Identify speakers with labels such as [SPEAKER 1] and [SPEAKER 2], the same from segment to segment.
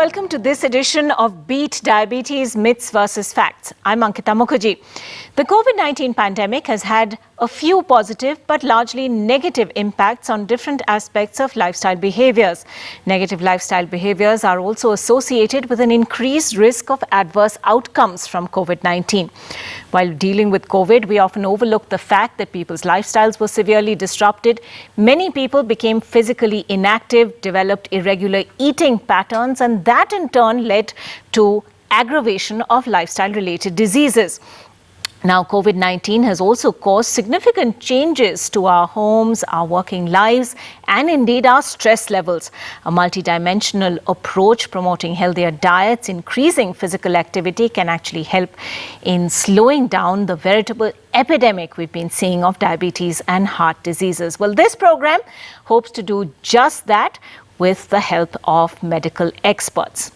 [SPEAKER 1] welcome to this edition of Beat Diabetes Myths versus Facts. I'm Ankita Mukherjee. The COVID-19 pandemic has had a few positive but largely negative impacts on different aspects of lifestyle behaviors. Negative lifestyle behaviors are also associated with an increased risk of adverse outcomes from COVID-19. While dealing with COVID, we often overlook the fact that people's lifestyles were severely disrupted. Many people became physically inactive, developed irregular eating patterns, and that in turn led to aggravation of lifestyle-related diseases. Now, COVID-19 has also caused significant changes to our homes, our working lives, and indeed our stress levels. A multidimensional approach promoting healthier diets, increasing physical activity can actually help in slowing down the veritable epidemic we've been seeing of diabetes and heart diseases. Well, this program hopes to do just that with the help of medical experts.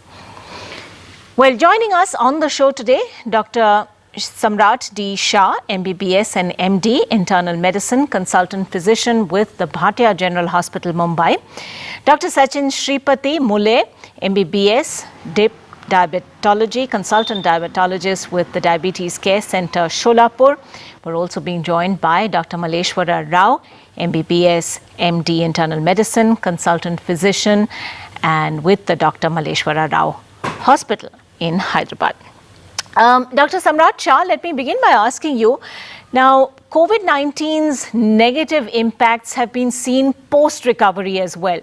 [SPEAKER 1] Well, joining us on the show today, Dr. Samrat D. Shah, MBBS and MD, Internal Medicine, Consultant Physician with the Bhatia General Hospital, Mumbai. Dr. Sachin Shripati Mule, MBBS, DIP Diabetology, Consultant Diabetologist with the Diabetes Care Center, Sholapur. We're also being joined by Dr. Maleshwara Rao, MBBS, MD, Internal Medicine, Consultant Physician, and with the Dr. Maleshwara Rao Hospital in Hyderabad. Dr. Samrat Shah, let me begin by asking you, now COVID-19's negative impacts have been seen post-recovery as well.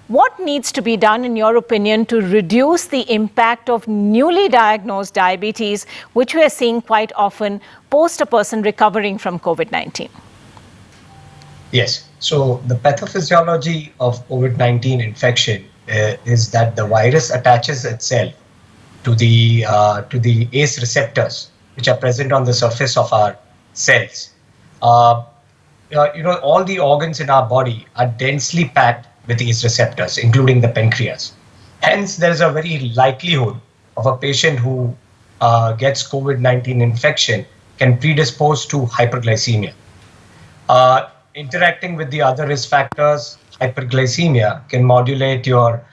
[SPEAKER 1] What needs to be done, in your opinion, to reduce the impact of newly diagnosed diabetes, which we are seeing quite often post a person recovering from COVID-19?
[SPEAKER 2] Yes, so the pathophysiology of COVID-19 infection is that the virus attaches itself to the ACE receptors, which are present on the surface of our cells. All the organs in our body are densely packed with ACE receptors, including the pancreas. Hence, there is a very likelihood of a patient who gets COVID-19 infection can predispose to hyperglycemia. Interacting with the other risk factors, hyperglycemia can modulate your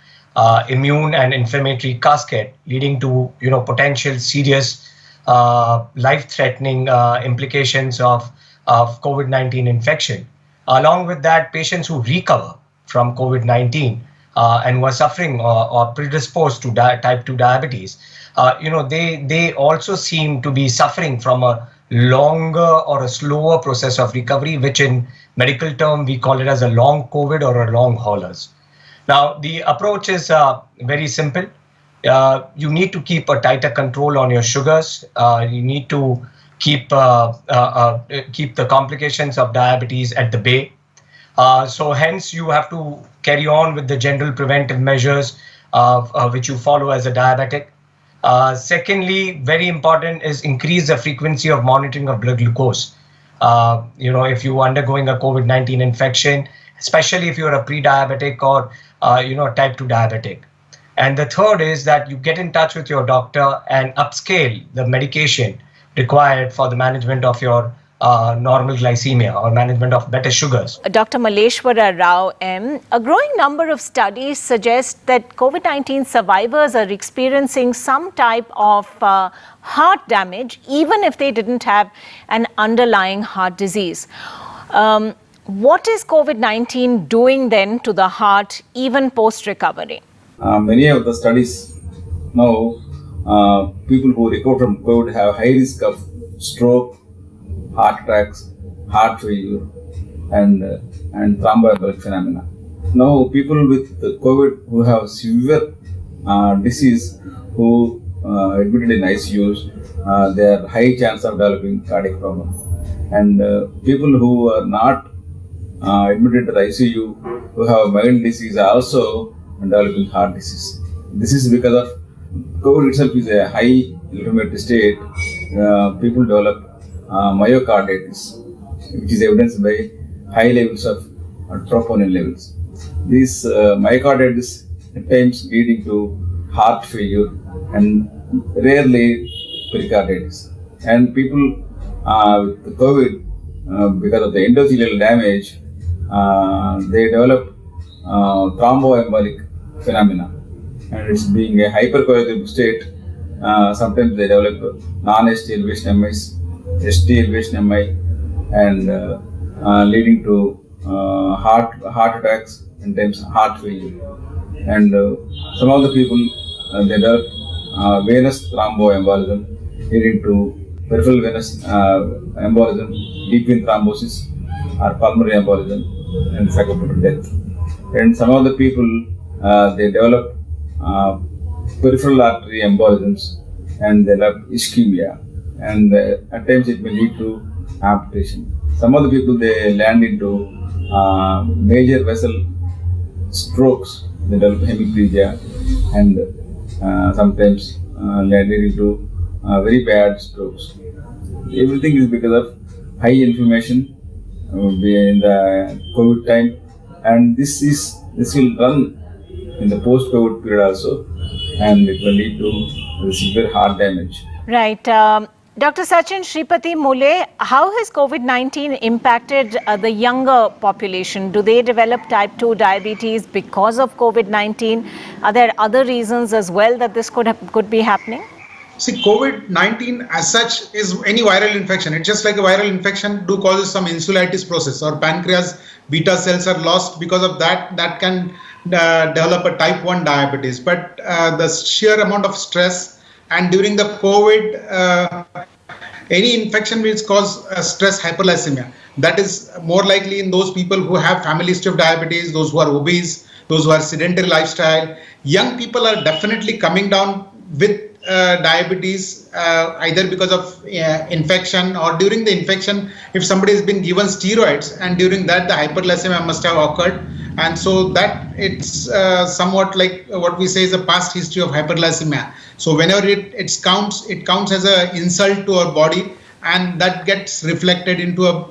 [SPEAKER 2] immune and inflammatory cascade, leading to potential serious life-threatening implications of COVID-19 infection. Along with that, patients who recover from COVID-19 and were suffering or predisposed to type 2 diabetes, they also seem to be suffering from a longer or a slower process of recovery, which in medical term we call it as a long COVID or a long haulers. Now, the approach is very simple. You need to keep a tighter control on your sugars. You need to keep the complications of diabetes at the bay. So hence, you have to carry on with the general preventive measures which you follow as a diabetic. Secondly, very important is increase the frequency of monitoring of blood glucose. If you're undergoing a COVID-19 infection, especially if you're a pre-diabetic or type 2 diabetic. And the third is that you get in touch with your doctor and upscale the medication required for the management of your normal glycemia or management of better sugars.
[SPEAKER 1] Dr. Maleshwara Rao M., a growing number of studies suggest that COVID-19 survivors are experiencing some type of heart damage, even if they didn't have an underlying heart disease. What is COVID-19 doing then to the heart, even post-recovery?
[SPEAKER 3] Many of the studies now, people who recover from COVID have high risk of stroke, heart attacks, heart failure, and thromboembolic phenomena. Now, people with COVID who have severe disease, who admitted in ICUs, they are high chance of developing cardiac problem. And people who are not admitted to the ICU, who have mild disease, are also developing heart disease. This is because of COVID itself is a high inflammatory state. People develop myocarditis, which is evidenced by high levels of troponin levels. These myocarditis at times leading to heart failure and rarely pericarditis. And people with COVID, because of the endothelial damage, they develop thromboembolic phenomena. and it's being a hypercoagulable state. Sometimes they develop non-ST elevation MIs, ST elevation MI, and leading to heart attacks and times heart failure. And some of the people they develop venous thromboembolism, leading to peripheral venous embolism, deep vein thrombosis, or pulmonary embolism, and succumb to death. And some of the people they develop peripheral artery embolisms, and they develop ischemia, and at times it may lead to amputation. Some of the people they land into major vessel strokes, they develop hemiplegia, and sometimes leading into very bad strokes. Everything is because of high inflammation in the COVID time, and this will run in the post-COVID period also, and it will lead to severe heart damage.
[SPEAKER 1] Right. Dr. Sachin Shripati Mule, how has COVID-19 impacted the younger population? Do they develop type 2 diabetes because of COVID-19? Are there other reasons as well that this could be happening?
[SPEAKER 4] See, COVID-19 as such is any viral infection. It's just like a viral infection do causes some insulitis process, or pancreas beta cells are lost. Because of that can develop a type 1 diabetes. But the sheer amount of stress, and during the COVID, any infection will cause stress hyperglycemia. That is more likely in those people who have family history of diabetes, those who are obese, those who are sedentary lifestyle. Young people are definitely coming down with diabetes either because of infection, or during the infection if somebody has been given steroids, and during that the hyperglycemia must have occurred, and so that it's somewhat like what we say is a past history of hyperglycemia. So whenever it counts as an insult to our body, and that gets reflected into a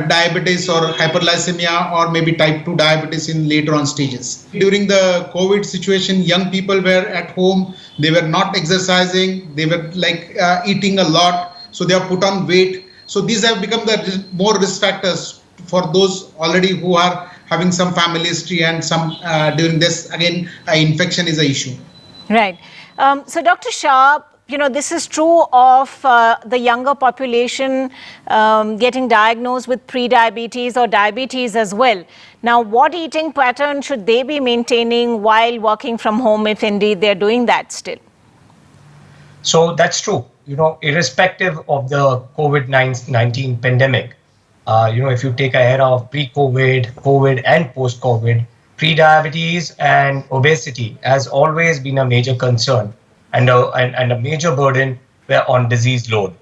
[SPEAKER 4] diabetes or hyperglycemia, or maybe type 2 diabetes in later on stages. During the COVID situation, young people were at home, they were not exercising, they were eating a lot, so they have put on weight. So these have become the more risk factors for those already who are having some family history, and some during this again infection is an issue.
[SPEAKER 1] Right. So Dr. Shah, this is true of the younger population getting diagnosed with pre-diabetes or diabetes as well. Now, what eating pattern should they be maintaining while working from home, if indeed they're doing that still?
[SPEAKER 2] So that's true. Irrespective of the COVID-19 pandemic, if you take an era of pre-COVID, COVID, and post-COVID, pre-diabetes and obesity has always been a major concern and a major burden on disease load,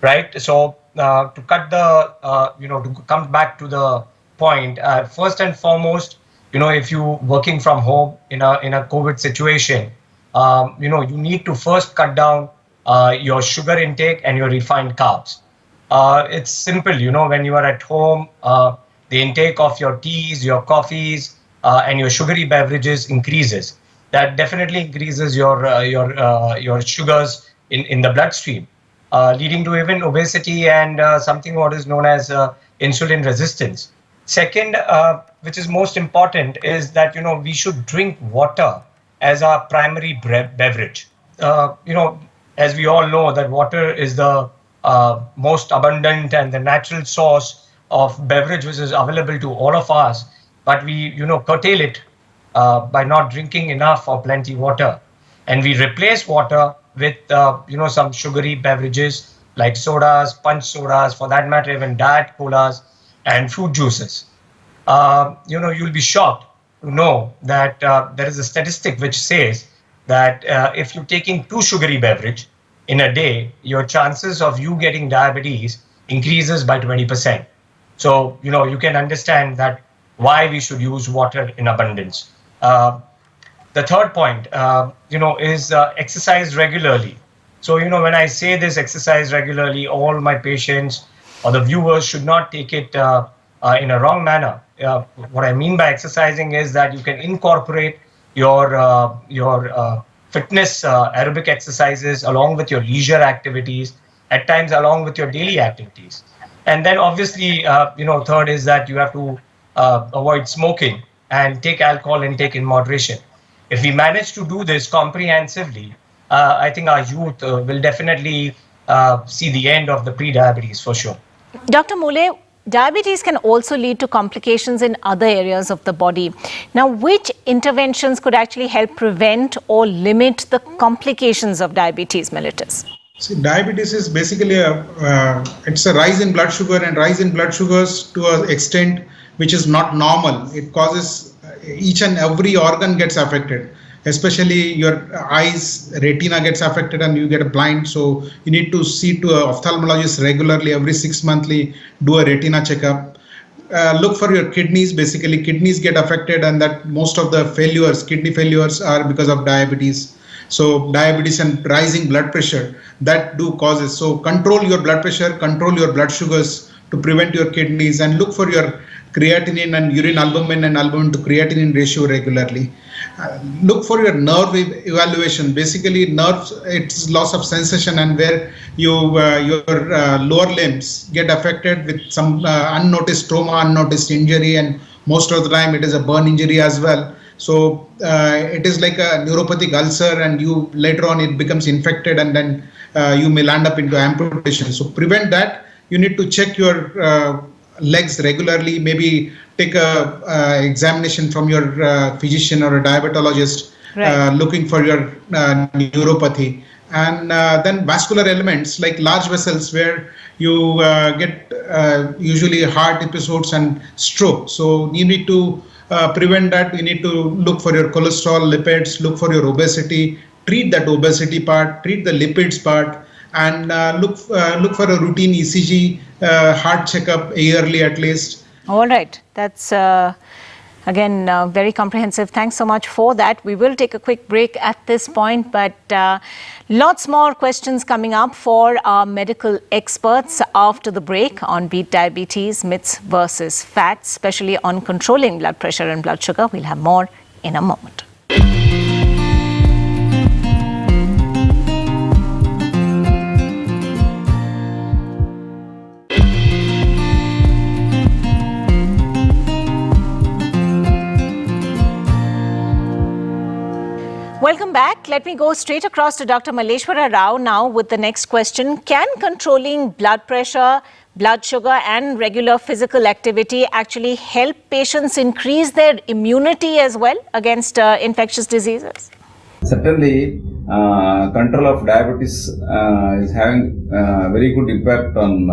[SPEAKER 2] right? So to come back to the point, first and foremost, if you working from home in a COVID situation, you need to first cut down your sugar intake and your refined carbs. It's simple, when you are at home, the intake of your teas, your coffees, and your sugary beverages increases. That definitely increases your sugars in the bloodstream, leading to even obesity and something what is known as insulin resistance. Second, which is most important, is that we should drink water as our primary beverage. As we all know, that water is the most abundant and the natural source of beverage which is available to all of us, but we curtail it by not drinking enough or plenty water, and we replace water with some sugary beverages like sodas, punch sodas, for that matter even diet colas and fruit juices. You'll be shocked to know that there is a statistic which says that if you're taking 2 sugary beverage in a day, your chances of you getting diabetes increases by 20%. So you can understand that why we should use water in abundance. The third point, is exercise regularly. So, when I say this, exercise regularly, all my patients or the viewers should not take it in a wrong manner. What I mean by exercising is that you can incorporate your fitness aerobic exercises along with your leisure activities, at times along with your daily activities. And then obviously, third is that you have to avoid smoking and take alcohol intake in moderation. If we manage to do this comprehensively, I think our youth will definitely see the end of the pre-diabetes for sure.
[SPEAKER 1] Dr. Mule, diabetes can also lead to complications in other areas of the body. Now, which interventions could actually help prevent or limit the complications of diabetes mellitus?
[SPEAKER 4] See, diabetes is basically it's a rise in blood sugar, and rise in blood sugars to an extent which is not normal. It causes each and every organ gets affected, especially your eyes, retina gets affected and you get blind. So you need to see to an ophthalmologist regularly, every 6 monthly, do a retina checkup. Look for your kidneys. Basically, kidneys get affected, and that most of the failures, kidney failures, are because of diabetes. So diabetes and rising blood pressure, that do causes. So control your blood pressure, control your blood sugars to prevent your kidneys, and look for your creatinine and urine albumin and albumin to creatinine ratio regularly. Look for your nerve evaluation. Basically, nerves, it's loss of sensation, and where your lower limbs get affected with some unnoticed trauma, unnoticed injury, and most of the time it is a burn injury as well. So it is like a neuropathic ulcer, and you later on it becomes infected, and then you may land up into amputation. So prevent that. You need to check your legs regularly. Maybe take a examination from your physician or a diabetologist,
[SPEAKER 1] Right.
[SPEAKER 4] looking for your neuropathy. And then vascular elements like large vessels, where you get usually heart episodes and stroke. So you need to prevent that. You need to look for your cholesterol, lipids, look for your obesity, treat that obesity part, treat the lipids part, and look for a routine ECG, heart checkup yearly at least.
[SPEAKER 1] All right. That's again very comprehensive. Thanks so much for that. We will take a quick break at this point, but lots more questions coming up for our medical experts after the break on Beat Diabetes, myths versus facts, especially on controlling blood pressure and blood sugar. We'll have more in a moment. Welcome back. Let me go straight across to Dr. Malleshwara Rao now with the next question. Can controlling blood pressure, blood sugar and regular physical activity actually help patients increase their immunity as well against infectious diseases?
[SPEAKER 3] Certainly, control of diabetes is having very good impact on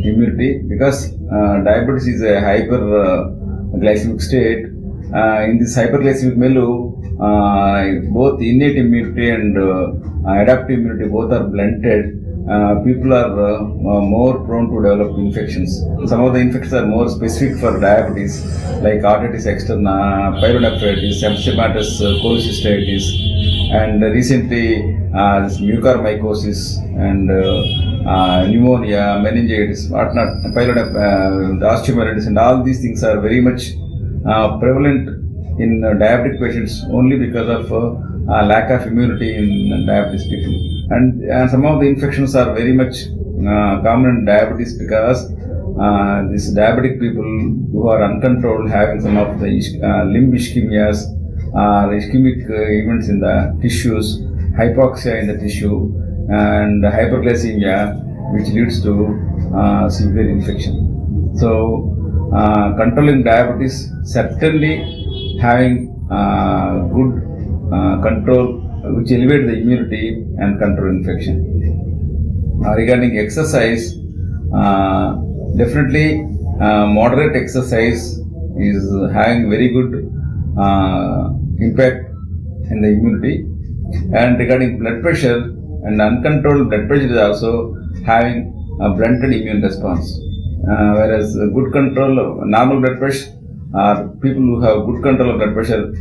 [SPEAKER 3] immunity, because diabetes is a hyperglycemic state. In this hyperglycemic milieu, both innate immunity and adaptive immunity both are blunted. People are more prone to develop infections. Some of the infections are more specific for diabetes, like arteritis externa, pyelonephritis, emphysematous cholecystitis, and recently this mucormycosis and pneumonia, meningitis, whatnot, osteomyelitis, and all these things are very much prevalent in diabetic patients only because of lack of immunity in diabetes people. And some of the infections are very much common in diabetes, because these diabetic people who are uncontrolled, having some of the limb ischemias, ischemic events in the tissues, hypoxia in the tissue, and hyperglycemia, which leads to severe infection. So controlling diabetes, certainly having good control which elevate the immunity and control infection. Regarding exercise, definitely moderate exercise is having very good impact in the immunity. And regarding blood pressure, and uncontrolled blood pressure is also having a blunted immune response. Whereas good control of normal blood pressure, or people who have good control of blood pressure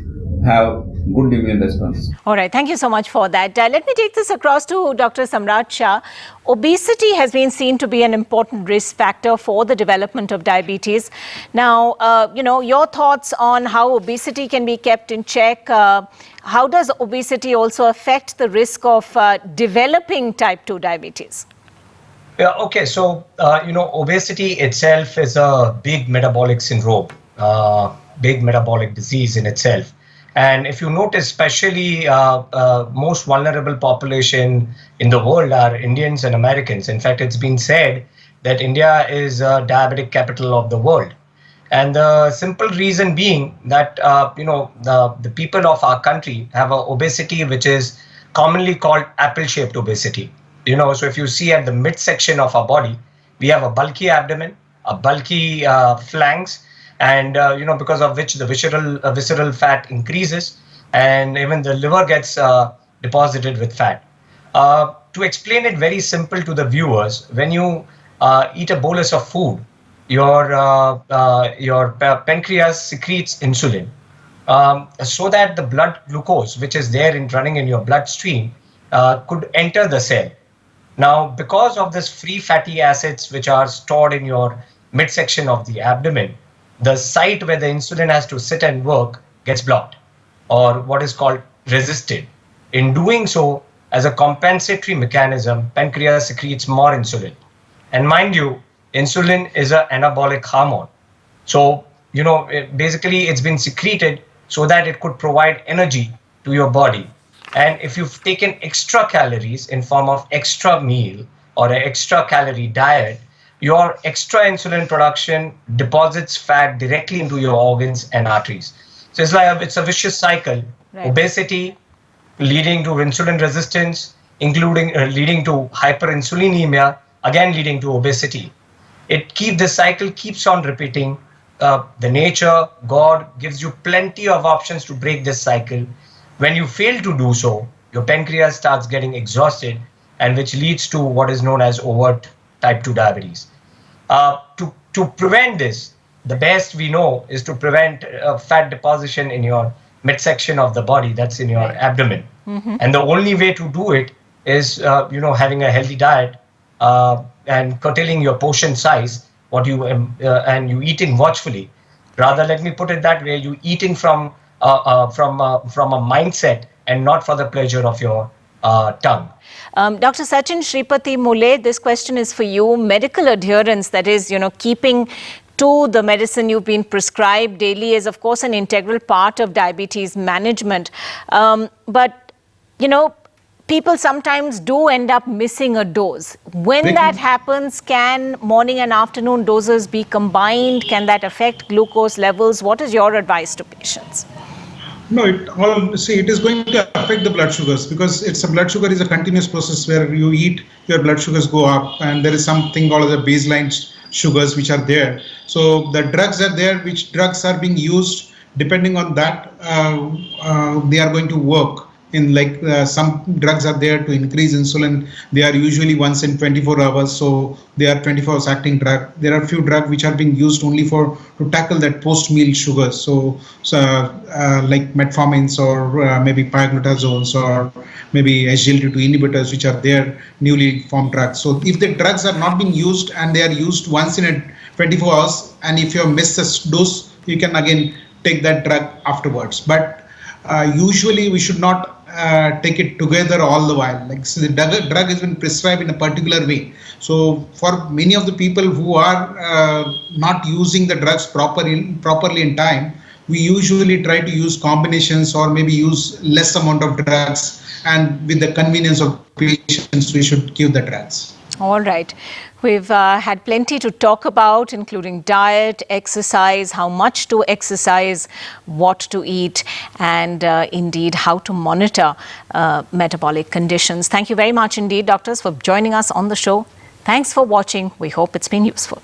[SPEAKER 3] have good immune response.
[SPEAKER 1] All right. Thank you so much for that. Let me take this across to Dr. Samrat Shah. Obesity has been seen to be an important risk factor for the development of diabetes. Now, your thoughts on how obesity can be kept in check. How does obesity also affect the risk of developing type 2 diabetes?
[SPEAKER 2] Yeah, okay. So, obesity itself is a big metabolic syndrome, big metabolic disease in itself. And if you notice, especially most vulnerable population in the world are Indians and Americans. In fact, it's been said that India is a diabetic capital of the world. And the simple reason being that, the people of our country have a obesity which is commonly called apple-shaped obesity. So if you see at the midsection of our body, we have a bulky abdomen, a bulky flanks, and because of which the visceral fat increases, and even the liver gets deposited with fat. To explain it very simple to the viewers, when you eat a bolus of food, your pancreas secretes insulin, so that the blood glucose, which is there running in your bloodstream, could enter the cell. Now, because of this free fatty acids which are stored in your midsection of the abdomen, the site where the insulin has to sit and work gets blocked, or what is called resisted. In doing so, as a compensatory mechanism, pancreas secretes more insulin. And mind you, insulin is an anabolic hormone. So, basically it's been secreted so that it could provide energy to your body. And if you've taken extra calories in form of extra meal or an extra calorie diet, your extra insulin production deposits fat directly into your organs and arteries. So it's a vicious cycle. Right. Obesity leading to insulin resistance, including leading to hyperinsulinemia, again leading to obesity. The cycle keeps on repeating. The nature, God gives you plenty of options to break this cycle. When you fail to do so, your pancreas starts getting exhausted, and which leads to what is known as overt type 2 diabetes. To prevent this, the best we know is to prevent fat deposition in your midsection of the body, that's in your abdomen. Mm-hmm. And the only way to do it is, having a healthy diet and curtailing your portion size, and you eating watchfully. Rather, let me put it that way: you eating from a mindset and not for the pleasure of your tongue.
[SPEAKER 1] Dr. Sachin Shripati Mule, this question is for you. Medical adherence, that is, keeping to the medicine you've been prescribed daily, is of course an integral part of diabetes management. But, people sometimes do end up missing a dose. When that happens, can morning and afternoon doses be combined? Can that affect glucose levels? What is your advice to patients?
[SPEAKER 4] No, it is going to affect the blood sugars, because blood sugar is a continuous process where you eat, your blood sugars go up, and there is something called the baseline sugars which are there. So the drugs are there, which drugs are being used depending on that, they are going to work. Some drugs are there to increase insulin. They are usually once in 24 hours, so they are 24 hours acting drug. There are a few drugs which are being used only to tackle that post-meal sugars. So like metformins, or maybe pioglitazones, or maybe SGLT2 inhibitors, which are their newly formed drugs. So if the drugs are not being used and they are used once in 24 hours, and if you have missed a dose, you can again take that drug afterwards. But usually we should not take it together all the while. So the drug has been prescribed in a particular way. So for many of the people who are not using the drugs properly in time, we usually try to use combinations, or maybe use less amount of drugs, and with the convenience of patients, we should give the drugs.
[SPEAKER 1] All right. We've had plenty to talk about, including diet, exercise, how much to exercise, what to eat, and indeed how to monitor metabolic conditions. Thank you very much indeed, doctors, for joining us on the show. Thanks for watching. We hope it's been useful.